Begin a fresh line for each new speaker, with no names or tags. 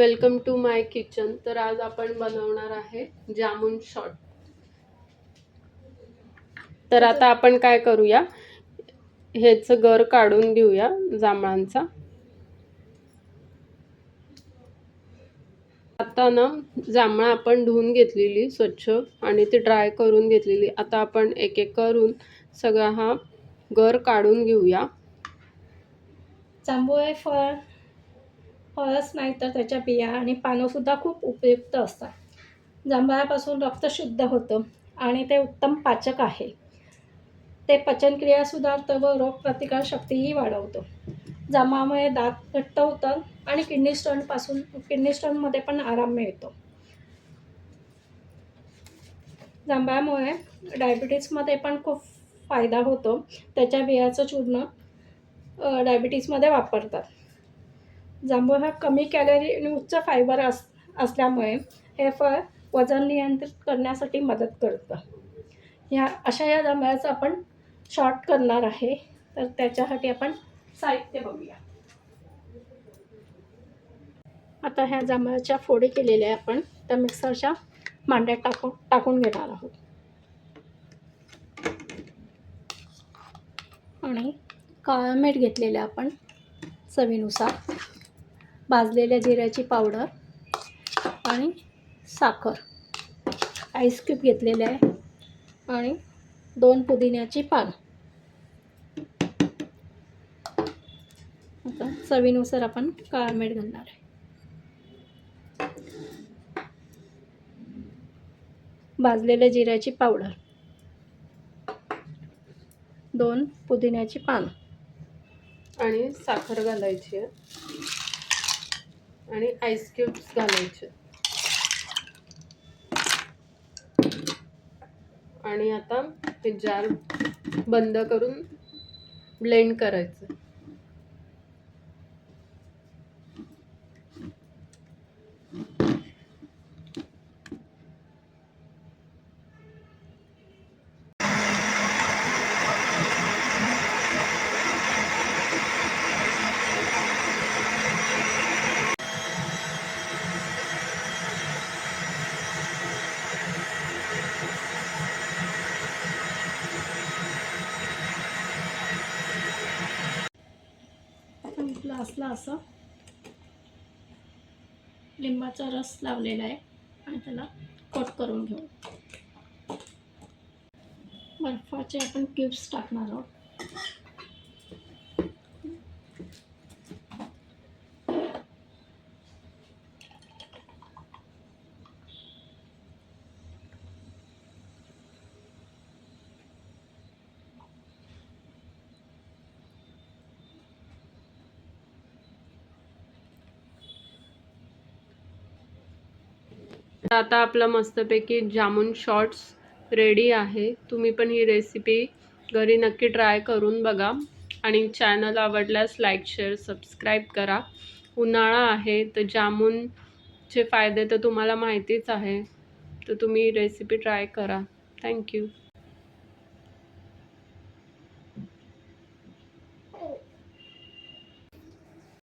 Welcome to my kitchen. तर आज आपण बनवणार आहे जामून शॉट। तर आता आपण काय करूया, ह्याचं गर काढून घेऊया जांभळांचा। आता ना जांभळं आपण धुवून घेतलेली स्वच्छ आणि ती ड्राय करून घेतलेली। आता आपण एक एक करून सगळा हा गर काढून घेऊया।
जांभूळ हे फळच नाही तर त्याच्या बिया आणि पानं सुद्धा खूप उपयुक्त असतात। जांभळापासून रक्त शुद्ध होतं आणि ते उत्तम पाचक आहे। ते पचनक्रिया सुधारतं व रोगप्रतिकार शक्तीही वाढवतं। जांभळामुळे दात घट्ट होतात आणि किडनी स्टोनमध्ये पण आराम मिळतो। जांभळामुळे डायबिटीजमध्ये पण खूप फायदा होतो। त्याच्या बियाचं चूर्ण डायबिटीजमध्ये वापरतात। जांभूळ हा कमी कॅलरी आणि उच्च फायबर असल्यामुळे हे फळ वजन नियंत्रित करण्यासाठी मदत करतं। या जांभळाचं आपण शॉर्ट करणार आहे, तर त्याच्यासाठी आपण साहित्य बघूया। आता ह्या जांभळाच्या फोडी केलेल्या आपण त्या मिक्सरच्या भांड्यात टाकून घेणार आहोत आणि काळं मीठ घेतलेलं आपण चवीनुसार, भाजलेल्या जिऱ्याची पावडर आणि साखर, आईस क्यूब घेतलेले आहे आणि 2 पुदिन्याची पानं। आता चवीनुसार आपण काळं मीठ घालणार आहे, भाजलेल्या जिऱ्याची पावडर, 2 पुदिन्याची पानं
आणि साखर घालायची आणि आईस क्यूब्स घालायचे आणि आता हे जार बंद करून ब्लेंड करायचं।
ग्लासला असं लिंबाचा रस लावलेला आहे आणि त्याला कोट करून घेऊ। बर्फाचे आपण क्यूब्स टाकणार आहोत।
आता आपला मस्तपैकी जामून शॉट्स रेडी आहे। तुम्ही पण ही रेसिपी घरी नक्की ट्राय करून बघा आणि चॅनल आवडल्यास लाईक, शेअर, सबस्क्राईब करा। उन्हाळा आहे तर जामूनचे फायदे तर तुम्हाला माहितीच आहे, तर तुम्ही रेसिपी ट्राय करा। थँक्यू।